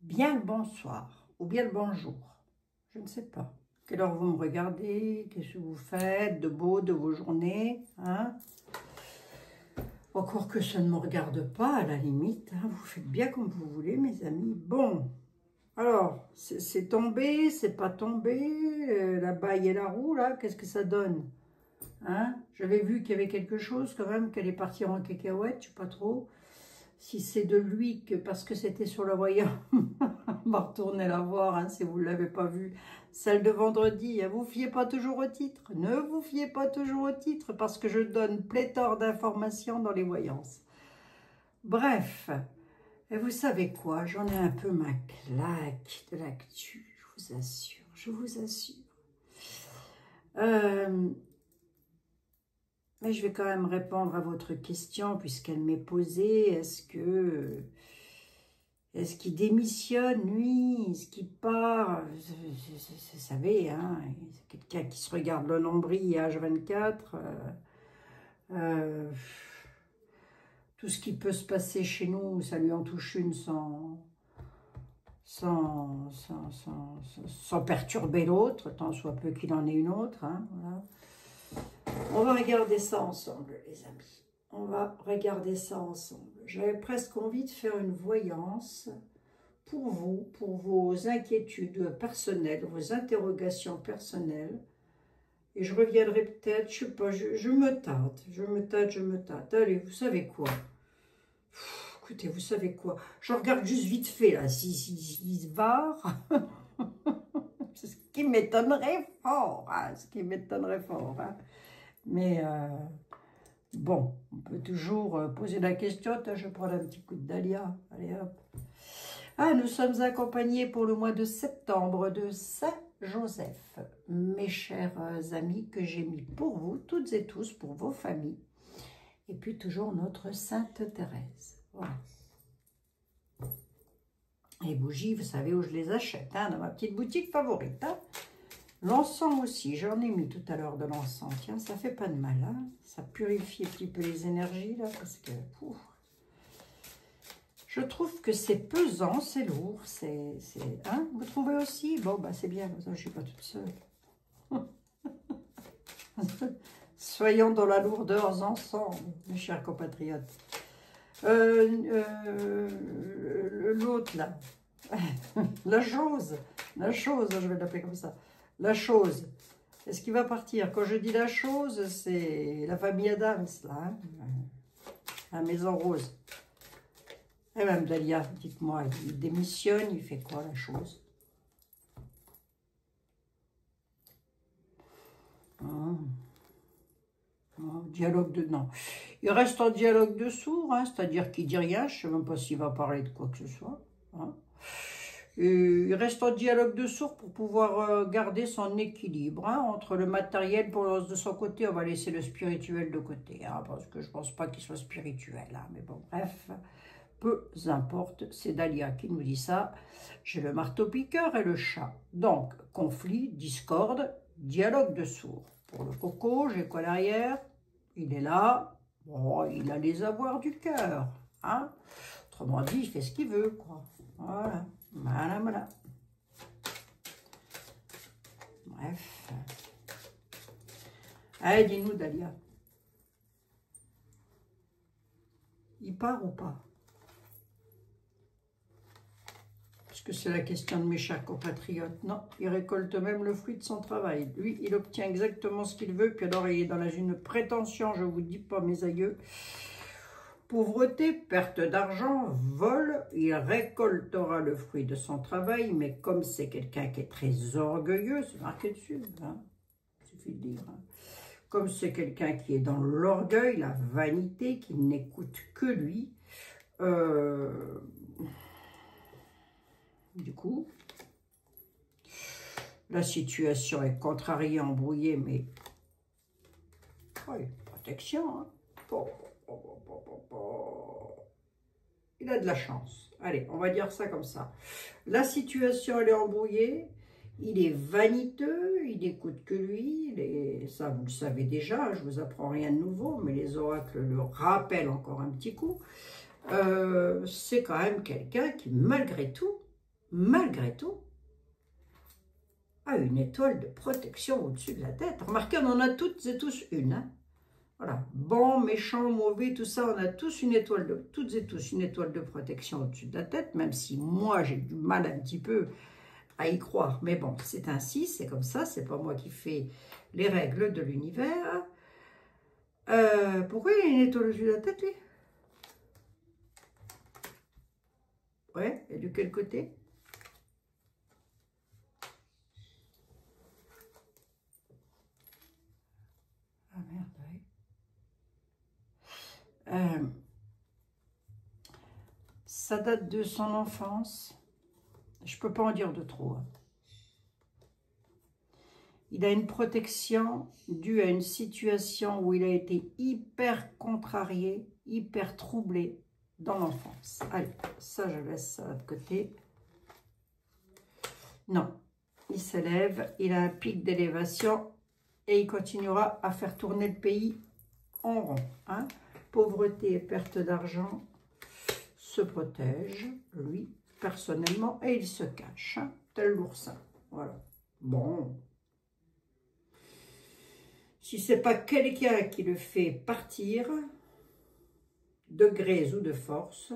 bien le bonsoir ou bien le bonjour. Je ne sais pas. Quelle heure vous me regardez, qu'est-ce que vous faites de beau de vos journées, hein? Encore que ça ne me regarde pas, à la limite, hein, vous faites bien comme vous voulez, mes amis. Bon, alors, c'est tombé, c'est pas tombé, la baille et la roue, là, qu'est-ce que ça donne, hein? J'avais vu qu'il y avait quelque chose, quand même, qu'elle est partie en cacahuète, je sais pas trop. Si c'est de lui, que parce que c'était sur le voyant, on va retourner la voir, hein, si vous ne l'avez pas vue. Celle de vendredi, ne vous fiez pas toujours au titre. Ne vous fiez pas toujours au titre, parce que je donne pléthore d'informations dans les voyances. Bref, et vous savez quoi, j'en ai un peu ma claque de l'actu, je vous assure. Mais je vais quand même répondre à votre question, puisqu'elle m'est posée. Est-ce qu'il démissionne, lui? Est-ce qu'il part? Vous savez, hein, c'est quelqu'un qui se regarde le nombril H24. Tout ce qui peut se passer chez nous, ça lui en touche une sans perturber l'autre, tant soit peu qu'il en ait une autre. Hein, voilà. On va regarder ça ensemble, les amis. On va regarder ça ensemble. J'avais presque envie de faire une voyance pour vous, pour vos inquiétudes personnelles, vos interrogations personnelles. Et je reviendrai peut-être, je sais pas, je me tâte. Allez, vous savez quoi? Écoutez, vous savez quoi? Je regarde juste vite fait, là, s'il se barre. C'est ce qui m'étonnerait fort, hein, hein. Mais bon, on peut toujours poser la question. Attends, je vais prendre un petit coup de dahlia. Allez, hop. Ah, nous sommes accompagnés pour le mois de septembre de Saint-Joseph, mes chers amis que j'ai mis pour vous, toutes et tous, pour vos familles. Et puis toujours notre Sainte Thérèse. Voilà. Les bougies, vous savez où je les achète, hein, dans ma petite boutique favorite. Hein. L'encens aussi, j'en ai mis tout à l'heure de l'encens. Tiens, ça fait pas de mal, hein. Ça purifie un petit peu les énergies, là, parce que... Ouf. Je trouve que c'est pesant, c'est lourd, hein, vous trouvez aussi? Bon, bah c'est bien, je ne suis pas toute seule. Soyons dans la lourdeur ensemble, mes chers compatriotes. L'autre, là, la chose, je vais l'appeler comme ça, la chose, est-ce qu'il va partir? Quand je dis la chose, c'est la famille Adams, là, hein, la maison rose. Et même Dahlia, dites-moi, il démissionne, il fait quoi la chose? Dialogue de... Non. Il reste en dialogue de sourds, hein, c'est-à-dire qu'il dit rien, je ne sais même pas s'il va parler de quoi que ce soit. Hein. Il reste en dialogue de sourds pour pouvoir garder son équilibre hein, entre le matériel. De son côté, on va laisser le spirituel de côté, hein, parce que je ne pense pas qu'il soit spirituel. Hein, mais bon, bref... Peu importe, c'est Dahlia qui nous dit ça. J'ai le marteau-piqueur et le chat. Donc, conflit, discorde, dialogue de sourds. Pour le coco, j'ai quoi derrière? Il est là. Bon, il a les avoirs du cœur. Hein? Autrement dit, il fait ce qu'il veut, quoi. Voilà. Voilà. Bref. Allez, dis-nous, Dahlia. Il part ou pas? Que c'est la question de mes chers compatriotes. Non, il récolte même le fruit de son travail. Lui, il obtient exactement ce qu'il veut, puis alors il est dans une prétention, je vous dis pas mes aïeux. Pauvreté, perte d'argent, vol, il récoltera le fruit de son travail, mais comme c'est quelqu'un qui est très orgueilleux, c'est marqué dessus, hein, il suffit de dire. Hein. Comme c'est quelqu'un qui est dans l'orgueil, la vanité, qui n'écoute que lui, du coup, la situation est contrariée, embrouillée, mais oui, protection. Hein. Il a de la chance. Allez, on va dire ça comme ça. La situation, elle est embrouillée. Il est vaniteux, il n'écoute que lui. Ça, vous le savez déjà, je ne vous apprends rien de nouveau, mais les oracles le rappellent encore un petit coup. C'est quand même quelqu'un qui, malgré tout, malgré tout, a une étoile de protection au-dessus de la tête. Remarquez, on en a toutes et tous une. Hein. Voilà, bon, méchant, mauvais, tout ça, on a tous une étoile de, toutes et tous une étoile de protection au-dessus de la tête, même si moi, j'ai du mal un petit peu à y croire. Mais bon, c'est ainsi, c'est comme ça, c'est pas moi qui fais les règles de l'univers. Pourquoi il y a une étoile au-dessus de la tête, lui? Ouais, et de quel côté? Ah merde, oui. Ça date de son enfance. Je peux pas en dire de trop. Hein. Il a une protection due à une situation où il a été hyper contrarié, hyper troublé dans l'enfance. Allez, ça je laisse ça de côté. Non, il s'élève, il a un pic d'élévation et il continuera à faire tourner le pays en rond. Hein. Pauvreté et perte d'argent se protège, lui, personnellement, et il se cache, hein, tel l'oursin. Voilà. Bon. Si ce n'est pas quelqu'un qui le fait partir, de gré ou de force,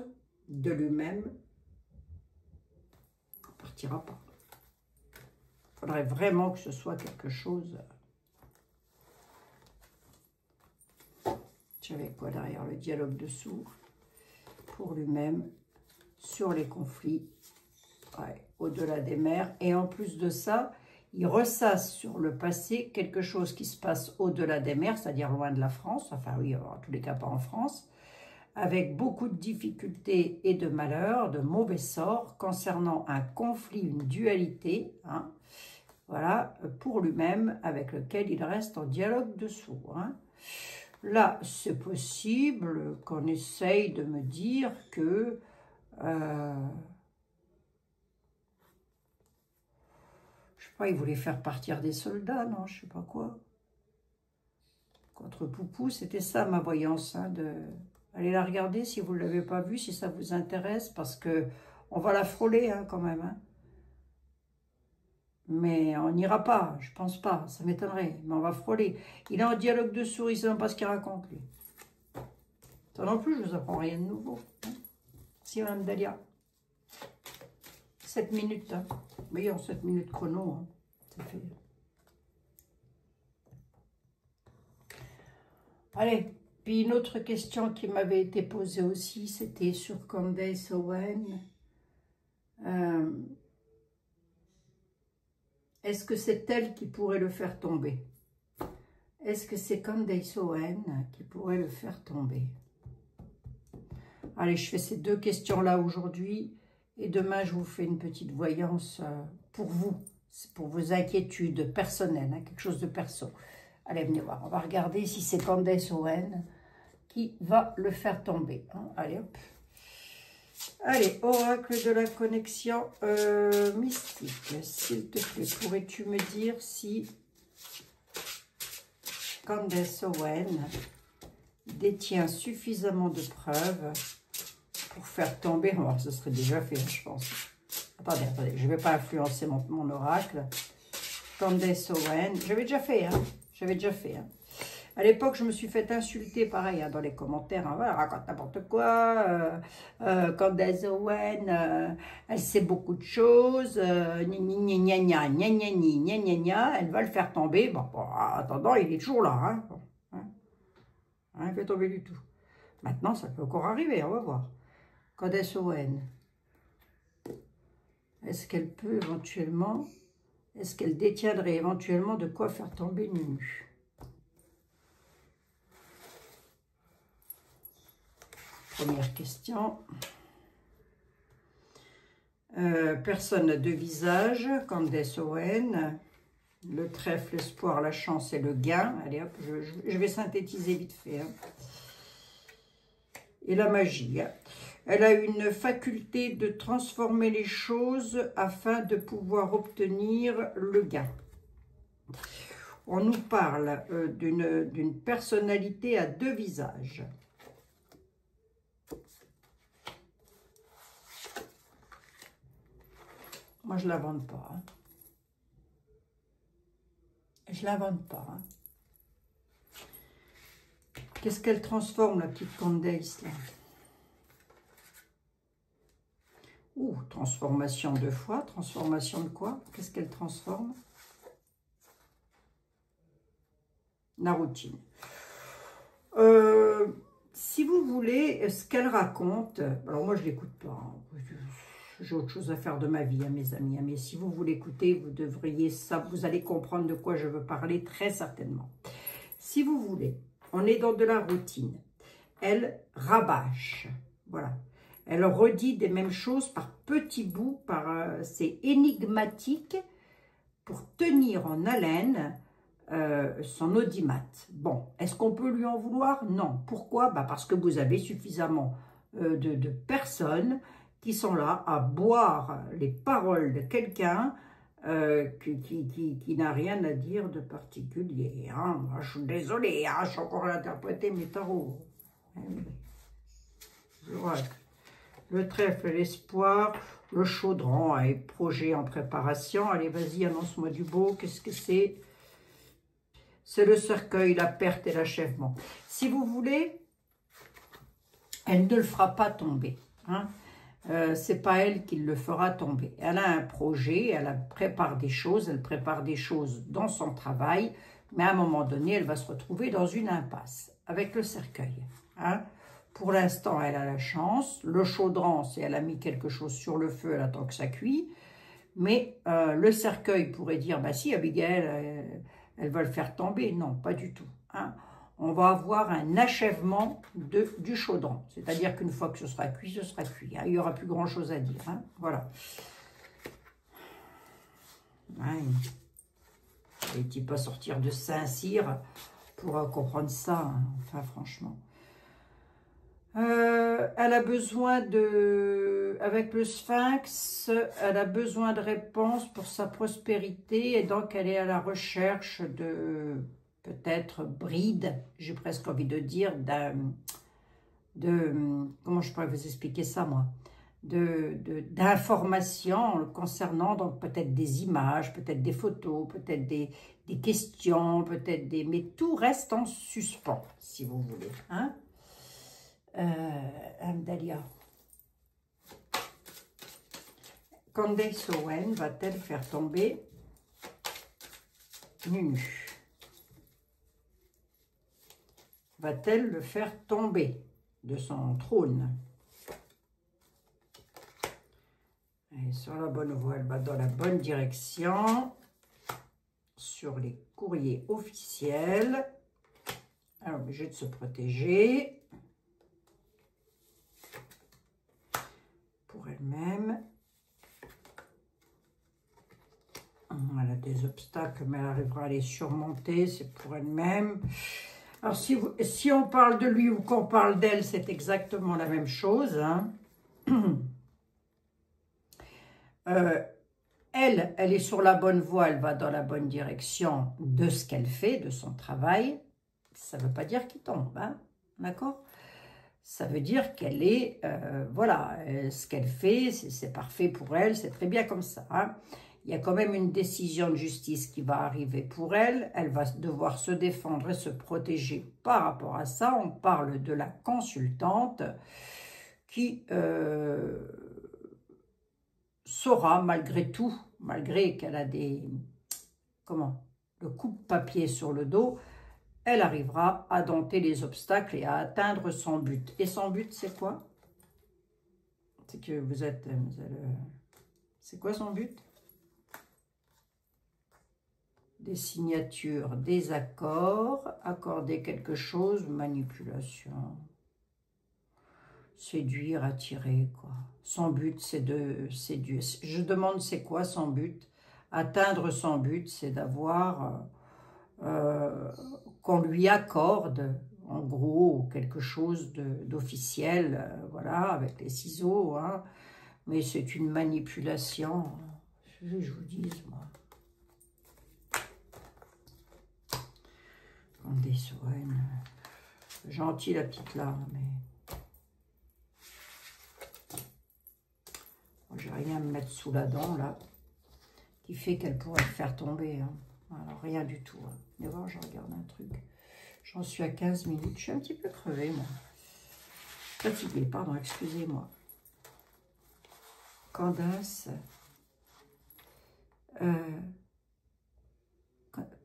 de lui-même, il ne partira pas. Il faudrait vraiment que ce soit quelque chose. J'avais quoi derrière le dialogue de sourds pour lui-même sur les conflits, ouais, au-delà des mers. Et en plus de ça, il ressasse sur le passé quelque chose qui se passe au-delà des mers, c'est-à-dire loin de la France, enfin oui, en tous les cas pas en France, avec beaucoup de difficultés et de malheurs, de mauvais sorts, concernant un conflit, une dualité, hein, voilà, pour lui-même, avec lequel il reste en dialogue de sourds. Hein. Là, c'est possible qu'on essaye de me dire que je sais pas, il voulait faire partir des soldats, non, je sais pas quoi. Contre Poupou, c'était ça ma voyance. Hein, allez la regarder si vous ne l'avez pas vue, si ça vous intéresse, parce que on va la frôler hein, quand même. Hein. Mais on n'ira pas, je pense pas, ça m'étonnerait, mais on va frôler. Il est en dialogue de sourds, il ne sait même pas ce qu'il raconte, lui. Ça non plus, je ne vous apprends rien de nouveau. Hein. Si, Madame Dahlia. 7 minutes, hein. Oui, en 7 minutes chrono, hein. Ça fait... Allez, puis une autre question qui m'avait été posée aussi, c'était sur Candace Owen. Est-ce que c'est elle qui pourrait le faire tomber? Est-ce que c'est Candace Owen qui pourrait le faire tomber? Allez, je fais ces deux questions-là aujourd'hui. Et demain, je vous fais une petite voyance pour vous. C'est pour vos inquiétudes personnelles, hein, quelque chose de perso. Allez, venez voir. On va regarder si c'est Candace Owen qui va le faire tomber. Hein. Allez, hop. Allez, oracle de la connexion mystique. S'il te plaît, pourrais-tu me dire si Candace Owen détient suffisamment de preuves pour faire tomber, oh, ce serait déjà fait, je pense. Attendez, attendez, je ne vais pas influencer mon oracle. Candace Owen, j'avais déjà fait, hein. J'avais déjà fait, hein. À l'époque, je me suis fait insulter, pareil, hein, dans les commentaires. Hein, voilà, raconte n'importe quoi. Candace Owen, elle sait beaucoup de choses. Elle va le faire tomber. Bon, en attendant, il est toujours là. Hein. Hein, il fait tomber du tout. Maintenant, ça peut encore arriver, on va voir. Candace Owen, est-ce qu'elle peut éventuellement, est-ce qu'elle détiendrait éventuellement de quoi faire tomber Nunu? Première question. Personne n'a deux visages, Candace Owen. Le trèfle, l'espoir, la chance et le gain. Allez hop, je vais synthétiser vite fait. Hein. Et la magie. Hein. Elle a une faculté de transformer les choses afin de pouvoir obtenir le gain. On nous parle d'une personnalité à deux visages. Moi, je l'invente pas. Hein. Je l'invente pas. Hein. Qu'est-ce qu'elle transforme, la petite Candace, là? Ouh, transformation 2 fois. Transformation de quoi? Qu'est-ce qu'elle transforme? La routine. Si vous voulez, ce qu'elle raconte, alors moi je l'écoute pas, hein. J'ai autre chose à faire de ma vie, hein, mes amis, hein, mais si vous voulez écouter, vous devriez ça, vous allez comprendre de quoi je veux parler très certainement. Si vous voulez, on est dans de la routine. Elle rabâche, voilà. Elle redit des mêmes choses par petits bouts, c'est énigmatique pour tenir en haleine son audimat. Bon, est-ce qu'on peut lui en vouloir? Non. Pourquoi? Bah parce que vous avez suffisamment de personnes qui sont là à boire les paroles de quelqu'un qui n'a rien à dire de particulier. Hein. Moi, je suis désolée, hein, je suis encore à interpréter mes tarots. Le trèfle, l'espoir, le chaudron, et projet en préparation. Allez, vas-y, annonce-moi du beau. Qu'est-ce que c'est? C'est le cercueil, la perte et l'achèvement. Si vous voulez, elle ne le fera pas tomber. Hein. C'est pas elle qui le fera tomber. Elle a un projet, prépare des choses, elle prépare des choses dans son travail, mais à un moment donné, elle va se retrouver dans une impasse avec le cercueil. Hein. Pour l'instant, elle a la chance. Le chaudron, c'est elle a mis quelque chose sur le feu, elle attend que ça cuit. Mais le cercueil pourrait dire, bah si, Abigail, elle va le faire tomber. Non, pas du tout. Hein. On va avoir un achèvement du chaudron. C'est-à-dire qu'une fois que ce sera cuit, ce sera cuit. Hein. Il n'y aura plus grand-chose à dire. Hein. Voilà. Ouais. Et pas sortir de Saint-Cyr pour comprendre ça. Hein. Enfin, franchement. Elle a besoin avec le Sphinx, elle a besoin de réponses pour sa prospérité et donc elle est à la recherche de peut-être bride, j'ai presque envie de dire, comment je pourrais vous expliquer ça moi, d'informations concernant donc peut-être des images, peut-être des photos, peut-être des questions, peut-être des... Mais tout reste en suspens, si vous voulez, hein. Amdalia. Candace Owen va-t-elle faire tomber Nunu? Va-t-elle le faire tomber de son trône? Elle est sur la bonne voie, elle va dans la bonne direction. Sur les courriers officiels. Elle est obligée de se protéger. Pour elle-même. Elle a des obstacles, mais elle arrivera à les surmonter, c'est pour elle-même. Alors, si on parle de lui ou qu'on parle d'elle, c'est exactement la même chose. Hein. Elle est sur la bonne voie, elle va dans la bonne direction de ce qu'elle fait, de son travail. Ça ne veut pas dire qu'il tombe, hein, d'accord? Ça veut dire qu'elle est, voilà, ce qu'elle fait, c'est parfait pour elle, c'est très bien comme ça. Hein. Il y a quand même une décision de justice qui va arriver pour elle. Elle va devoir se défendre et se protéger par rapport à ça. On parle de la consultante qui saura, malgré tout, malgré qu'elle a le coupe-papier sur le dos, elle arrivera à dompter les obstacles et à atteindre son but. Et son but, c'est quoi? C'est que c'est quoi son but? Des signatures, des accords, accorder quelque chose, manipulation, séduire, attirer, quoi. Son but, c'est de séduire. Je demande, c'est quoi son but? Atteindre son but, c'est d'avoir... qu'on lui accorde, en gros, quelque chose d'officiel, voilà, avec les ciseaux, hein, mais c'est une manipulation, je vous dis, moi. Candace Owen, gentille la petite là, mais... j'ai rien à me mettre sous la dent, là, qui fait qu'elle pourrait le faire tomber. Hein. Alors, rien du tout. Hein. Mais voir, je regarde un truc. J'en suis à 15 minutes. Je suis un petit peu crevée, moi. Fatiguée, pardon, excusez-moi. Candace.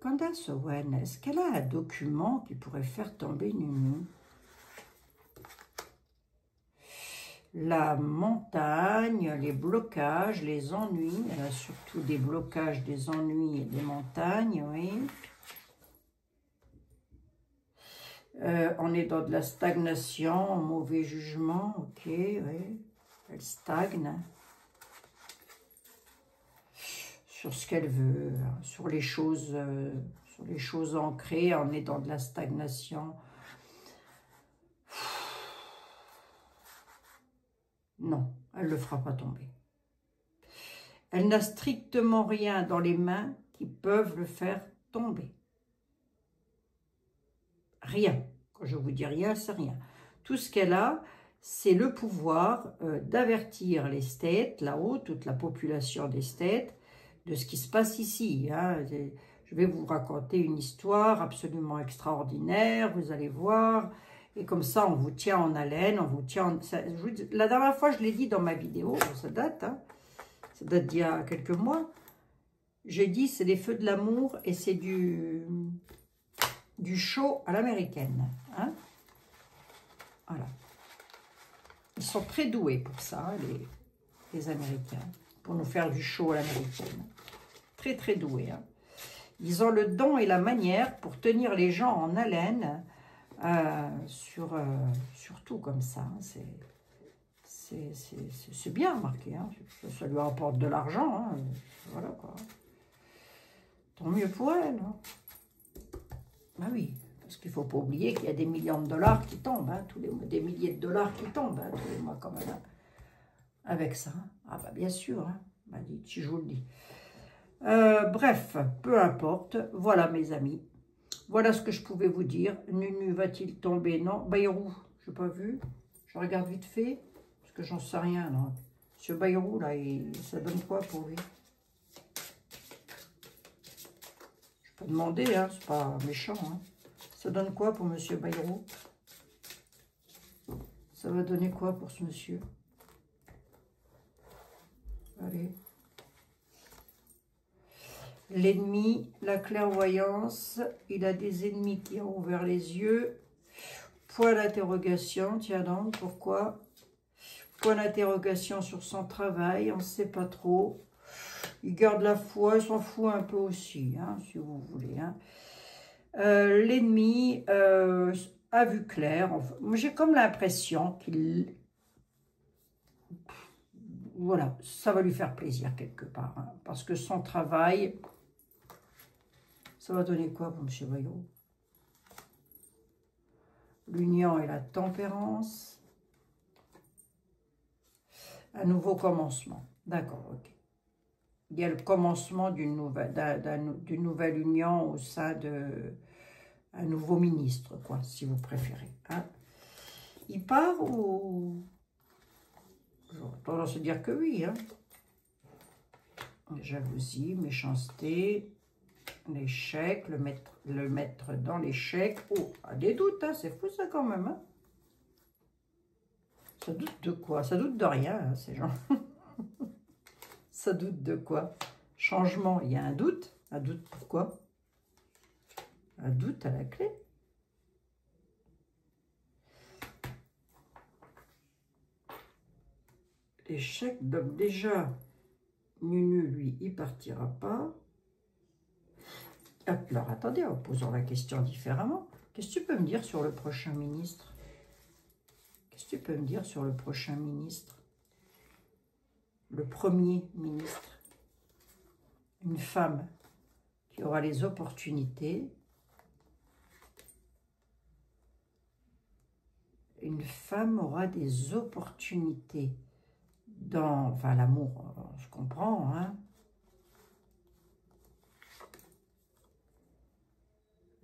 Candace Owen, est-ce qu'elle a un document qui pourrait faire tomber Nunu? La montagne, les blocages, les ennuis. Elle a surtout des blocages, des ennuis et des montagnes, oui. On est dans de la stagnation, mauvais jugement, ok, oui. Elle stagne. Sur ce qu'elle veut, sur les choses ancrées, on est dans de la stagnation. Non, elle ne le fera pas tomber. Elle n'a strictement rien dans les mains qui peuvent le faire tomber. Rien. Quand je vous dis rien, c'est rien. Tout ce qu'elle a, c'est le pouvoir d'avertir les States, là-haut, toute la population des States, de ce qui se passe ici. Hein. Je vais vous raconter une histoire absolument extraordinaire, vous allez voir. Et comme ça, on vous tient en haleine, on vous tient... La dernière fois, je l'ai dit dans ma vidéo, ça date, hein, ça date d'il y a quelques mois. J'ai dit, c'est les feux de l'amour et c'est du show à l'américaine. Hein. Voilà. Ils sont très doués pour ça, hein, les Américains, pour nous faire du show à l'américaine. Très, très doués. Hein. Ils ont le don et la manière pour tenir les gens en haleine, surtout comme ça. Hein. C'est bien marqué. Hein. Ça lui apporte de l'argent. Hein. Voilà quoi. Tant mieux pour elle. Hein. Ah oui, parce qu'il ne faut pas oublier qu'il y a des millions de dollars qui tombent. Hein, des milliers de dollars qui tombent hein, tous les mois quand même. Hein. Avec ça. Hein. Ah bah bien sûr. Hein. Bah, si je vous le dis. Bref, peu importe. Voilà mes amis. Voilà ce que je pouvais vous dire. Nunu va-t-il tomber? Non. Bayrou, je n'ai pas vu. Je regarde vite fait. Parce que j'en sais rien. Non. Monsieur Bayrou, là, ça donne quoi pour lui? Je peux demander, hein, c'est pas méchant. Hein. Ça donne quoi pour monsieur Bayrou? Ça va donner quoi pour ce monsieur? Allez. L'ennemi, la clairvoyance, il a des ennemis qui ont ouvert les yeux. Point d'interrogation, tiens donc, pourquoi? Point d'interrogation sur son travail, on ne sait pas trop. Il garde la foi, il s'en fout un peu aussi, hein, si vous voulez. Hein. L'ennemi a vu clair. Enfin, moi, j'ai comme l'impression qu'il... Voilà, ça va lui faire plaisir quelque part. Hein, parce que son travail... Ça va donner quoi pour M. Bayrou? L'union et la tempérance. Un nouveau commencement. D'accord, ok. Il y a le commencement d'une nouvelle union au sein de un nouveau ministre, quoi, si vous préférez. Hein. Il part ou... J'aurais tendance à dire que oui. Hein. Jalousie, méchanceté... L'échec, le mettre dans l'échec. Oh, a des doutes, hein, c'est fou ça quand même. Hein. Ça doute de quoi? Ça doute de rien, hein, ces gens. Ça doute de quoi? Changement, il y a un doute. Un doute pourquoi? Un doute à la clé. L'échec, donc déjà, Nunu, lui, il partira pas. Alors, attendez, en posant la question différemment. Qu'est-ce que tu peux me dire sur le prochain ministre? Qu'est-ce que tu peux me dire sur le prochain ministre? Le premier ministre. Une femme qui aura les opportunités. Une femme aura des opportunités dans... Enfin, l'amour, on se comprend, hein?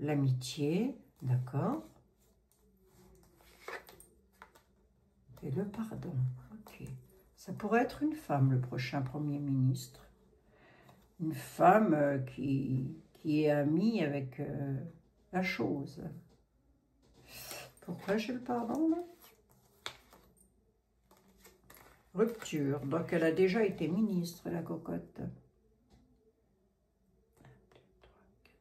L'amitié, d'accord. Et le pardon, ok. Ça pourrait être une femme, le prochain Premier ministre. Une femme qui est amie avec la chose. Pourquoi j'ai le pardon, là? Rupture. Donc, elle a déjà été ministre, la cocotte. 1, 2, 3, 4,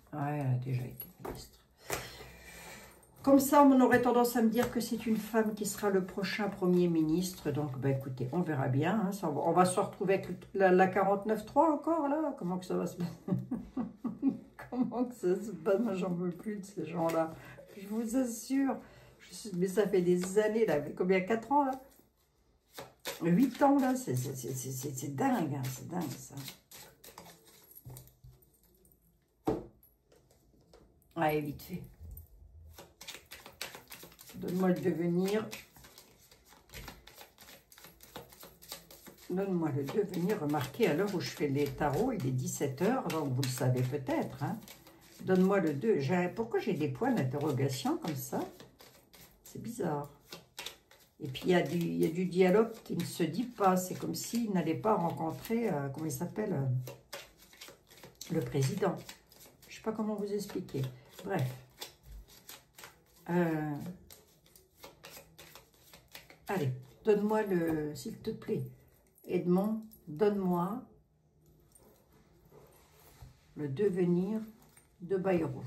5. Ouais, elle a déjà été ministre. Comme ça, on aurait tendance à me dire que c'est une femme qui sera le prochain Premier ministre. Donc, bah, écoutez, on verra bien. Hein, ça, on va se retrouver avec la 49.3 encore, là. Comment que ça va se passer? Comment que ça se passe? Moi, j'en veux plus de ces gens-là. Je vous assure. Mais ça fait des années, là. Combien? 4 ans, là? 8 ans, là. C'est dingue, hein, c'est dingue, ça. Allez, vite fait. Donne-moi le devenir. Donne-moi le devenir. Remarquez, à l'heure où je fais les tarots, il est 17 h, donc vous le savez peut-être. Hein. Donne-moi le 2. Pourquoi j'ai des points d'interrogation comme ça? C'est bizarre. Et puis, il y a du dialogue qui ne se dit pas. C'est comme s'il n'allait pas rencontrer, comment il s'appelle, le président. Je ne sais pas comment vous expliquer. Bref. Allez, donne-moi le, s'il te plaît, Edmond, donne-moi le devenir de Bayrou.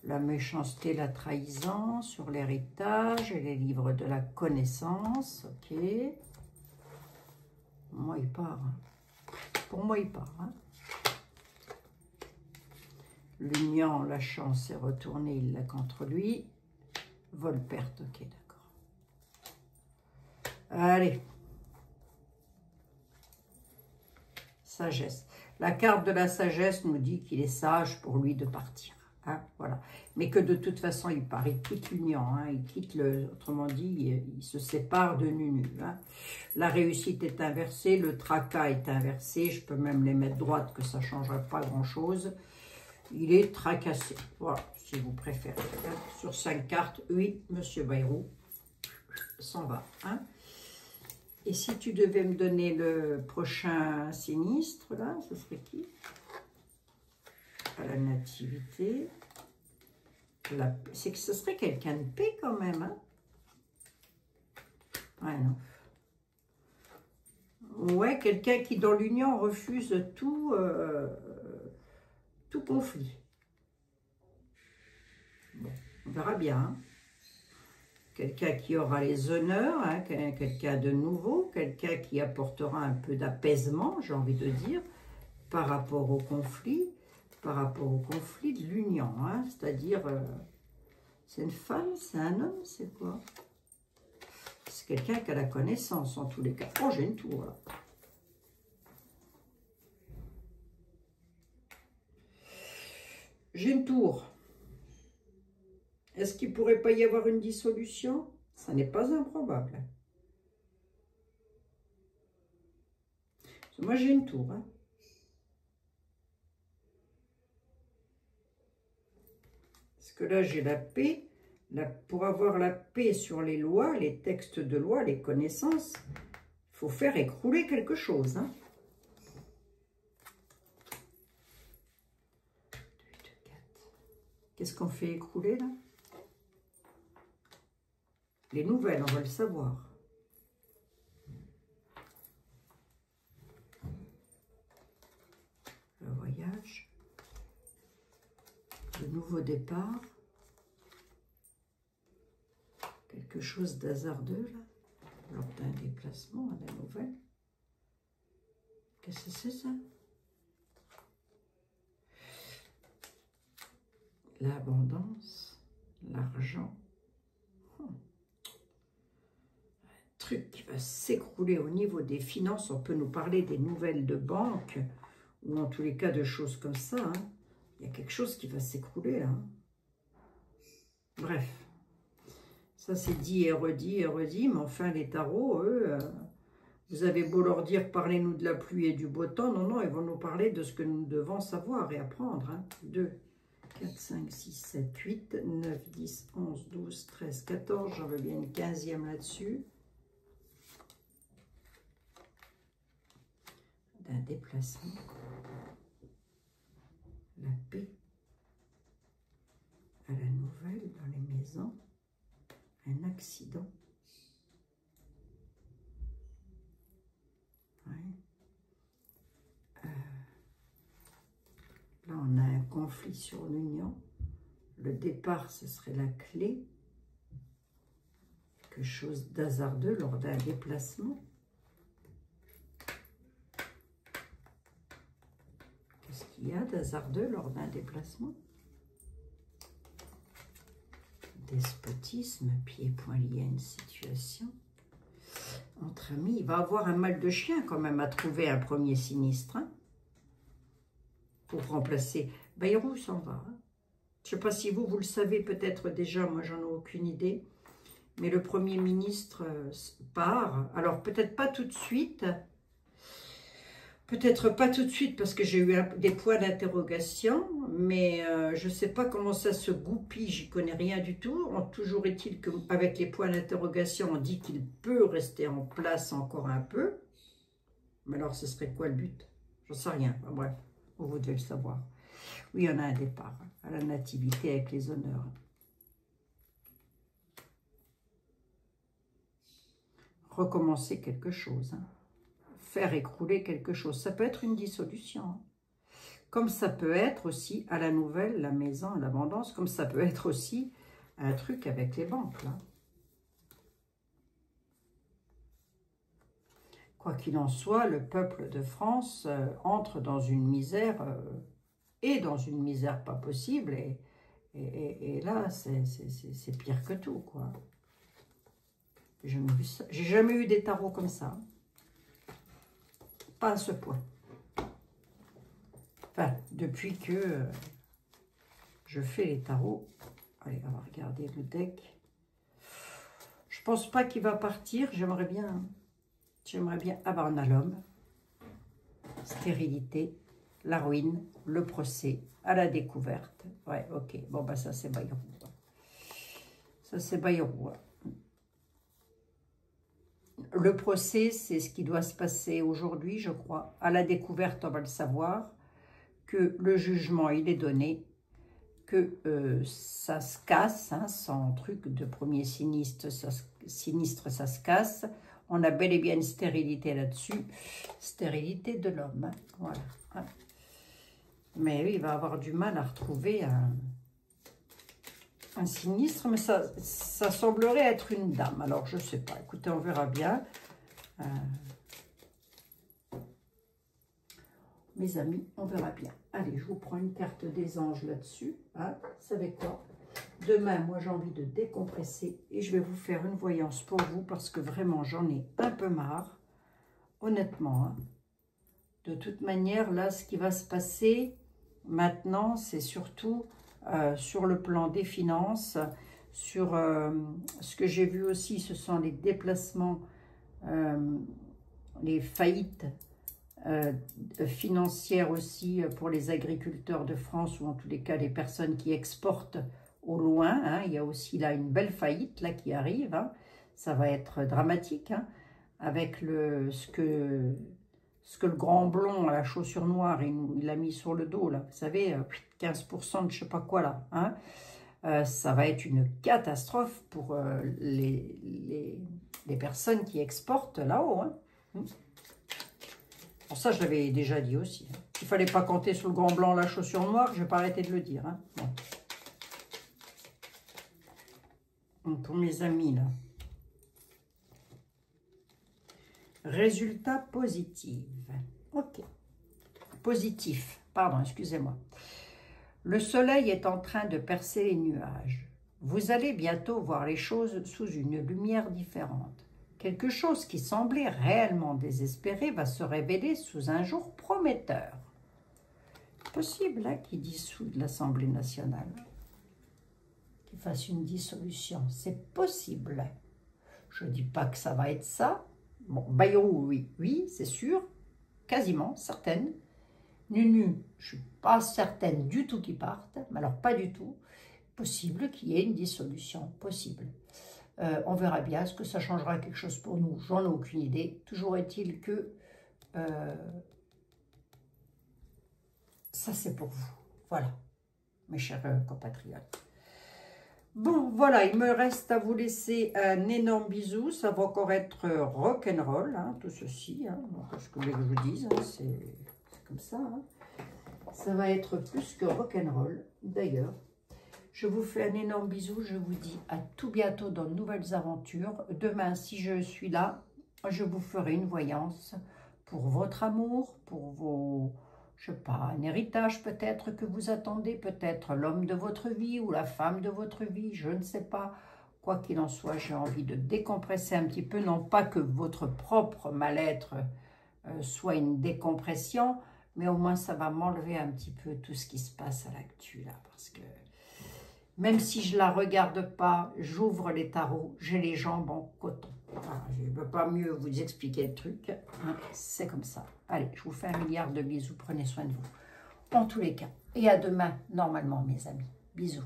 La méchanceté, la trahison sur l'héritage et les livres de la connaissance. Ok. Moi, il part. Hein. Pour moi, il part. Hein. L'union, la chance est retournée, il l'a contre lui. Vol-perte, ok, d'accord. Allez. Sagesse. La carte de la sagesse nous dit qu'il est sage pour lui de partir. Hein, voilà. Mais que de toute façon, il part. Il quitte l'union. Hein, il quitte le... Autrement dit, il se sépare de Nunu. Hein. La réussite est inversée. Le tracas est inversé. Je peux même les mettre droite, que ça ne changerait pas grand-chose. Il est tracassé. Voilà, si vous préférez. Hein. Sur 5 cartes, oui, Monsieur Bayrou s'en va. Hein. Et si tu devais me donner le prochain sinistre, là, ce serait qui? À la nativité. C'est que ce serait quelqu'un de paix quand même. Hein? Ouais, non. Ouais, quelqu'un qui dans l'union refuse tout conflit. Bon, on verra bien. Hein? Quelqu'un qui aura les honneurs, hein, quelqu'un de nouveau, quelqu'un qui apportera un peu d'apaisement, j'ai envie de dire, par rapport au conflit de l'union. Hein, c'est-à-dire, c'est une femme, c'est un homme, c'est quoi? C'est quelqu'un qui a la connaissance en tous les cas. Oh, j'ai une tour là. J'ai une tour. Est-ce qu'il ne pourrait pas y avoir une dissolution? Ça n'est pas improbable. Moi, j'ai une tour. Hein. Parce que là, j'ai la paix. Pour avoir la paix sur les lois, les textes de loi, les connaissances, il faut faire écrouler quelque chose. Hein. Qu'est-ce qu'on fait écrouler là? Les nouvelles, on va le savoir. Le voyage. Le nouveau départ. Quelque chose d'hasardeux, là. Lors d'un déplacement à la nouvelle. Qu'est-ce que c'est ça? L'abondance, l'argent. Truc qui va s'écrouler au niveau des finances. On peut nous parler des nouvelles de banque ou en tous les cas de choses comme ça. Hein. Il y a quelque chose qui va s'écrouler là. Hein. Bref, ça c'est dit et redit, mais enfin les tarots, eux, vous avez beau leur dire parlez-nous de la pluie et du beau temps, non, non, ils vont nous parler de ce que nous devons savoir et apprendre. Hein. 2, 4, 5, 6, 7, 8, 9, 10, 11, 12, 13, 14. J'en veux bien une 15e là-dessus. D'un déplacement. La paix. À la nouvelle dans les maisons. Un accident. Ouais. Là, on a un conflit sur l'union. Le départ, ce serait la clé. Quelque chose d'hasardeux lors d'un déplacement. Qu'est-ce qu'il y a d'hasardeux lors d'un déplacement? Despotisme, pieds et poings liés à une situation. Entre amis, il va avoir un mal de chien quand même à trouver un premier sinistre. Hein, pour remplacer. Bayrou s'en va. Hein. Je ne sais pas si vous le savez peut-être déjà, moi j'en ai aucune idée. Mais le Premier ministre part. Alors peut-être pas tout de suite. Peut-être pas tout de suite parce que j'ai eu des points d'interrogation. Mais je ne sais pas comment ça se goupille, j'y connais rien du tout. Toujours est-il qu'avec les points d'interrogation, on dit qu'il peut rester en place encore un peu. Mais alors ce serait quoi le but? J'en sais rien. Enfin, bref. Vous devez le savoir. Oui, on a un départ à la nativité avec les honneurs. Recommencer quelque chose. Hein. Faire écrouler quelque chose. Ça peut être une dissolution. Hein. Comme ça peut être aussi à la nouvelle, la maison, l'abondance. Comme ça peut être aussi un truc avec les banques. Là. Quoi qu'il en soit, le peuple de France entre dans une misère... et dans une misère pas possible, et là, c'est pire que tout, quoi. J'ai jamais eu des tarots comme ça. Pas à ce point. Enfin, depuis que je fais les tarots. Allez, on va regarder le deck. Je pense pas qu'il va partir, j'aimerais bien... Ah ben, on a l'homme. Stérilité. La ruine, le procès, à la découverte. Ouais, ok. Bon, bah ça, c'est Bayrou. Ça, c'est Bayrou. Le procès, c'est ce qui doit se passer aujourd'hui, je crois. À la découverte, on va le savoir. Que le jugement, il est donné. Que ça se casse, hein, sans truc de premier sinistre, ça se casse. On a bel et bien une stérilité là-dessus. Stérilité de l'homme. Hein, voilà. Hein. Mais oui, il va avoir du mal à retrouver un sinistre, mais ça semblerait être une dame. Alors, je ne sais pas. Écoutez, on verra bien. Mes amis, on verra bien. Allez, je vous prends une carte des anges là-dessus. Hein. Vous savez quoi? Demain, moi, j'ai envie de décompresser et je vais vous faire une voyance pour vous parce que vraiment, j'en ai un peu marre. Honnêtement, hein. De toute manière, là, ce qui va se passer... Maintenant, c'est surtout sur le plan des finances, sur ce que j'ai vu aussi, ce sont les déplacements, les faillites financières aussi pour les agriculteurs de France, ou en tous les cas les personnes qui exportent au loin. Hein. Il y a aussi là une belle faillite là, qui arrive. Hein. Ça va être dramatique, hein, avec ce que le grand blond à la chaussure noire, il a mis sur le dos, là, vous savez, 15% de je sais pas quoi, là. Hein, ça va être une catastrophe pour les personnes qui exportent là-haut. Hein. Bon, ça, je l'avais déjà dit aussi. Hein. Il ne fallait pas compter sur le grand blanc, la chaussure noire, je ne vais pas arrêter de le dire. Hein. Bon. Donc, pour mes amis, là. Résultat positif. Ok. Positif. Pardon, excusez-moi. Le soleil est en train de percer les nuages. Vous allez bientôt voir les choses sous une lumière différente. Quelque chose qui semblait réellement désespéré va se révéler sous un jour prometteur. Possible hein, qu'il dissoude l'Assemblée nationale. Qu'il fasse une dissolution. C'est possible. Je ne dis pas que ça va être ça. Bon, Bayrou, oui, c'est sûr, quasiment, certaine. Nunu, je ne suis pas certaine du tout qu'ils partent, mais alors pas du tout. Possible qu'il y ait une dissolution, possible. On verra bien, est-ce que ça changera quelque chose pour nous? J'en ai aucune idée. Toujours est-il que ça c'est pour vous. Voilà, mes chers compatriotes. Bon, voilà, il me reste à vous laisser un énorme bisou. Ça va encore être rock'n'roll, hein, tout ceci. Hein. Donc, ce que je vous dise, hein, c'est comme ça. Hein. Ça va être plus que rock'n'roll, d'ailleurs. Je vous fais un énorme bisou. Je vous dis à tout bientôt dans de nouvelles aventures. Demain, si je suis là, je vous ferai une voyance pour votre amour, pour vos... je sais pas, un héritage peut-être que vous attendez, peut-être l'homme de votre vie ou la femme de votre vie, je ne sais pas. Quoi qu'il en soit, j'ai envie de décompresser un petit peu, non pas que votre propre mal-être soit une décompression, mais au moins ça va m'enlever un petit peu tout ce qui se passe à l'actu là, parce que même si je ne la regarde pas, j'ouvre les tarots, j'ai les jambes en coton. Voilà, je ne peux pas mieux vous expliquer le truc, hein, c'est comme ça. Allez, je vous fais 1 milliard de bisous, prenez soin de vous. En tous les cas, et à demain, normalement, mes amis. Bisous.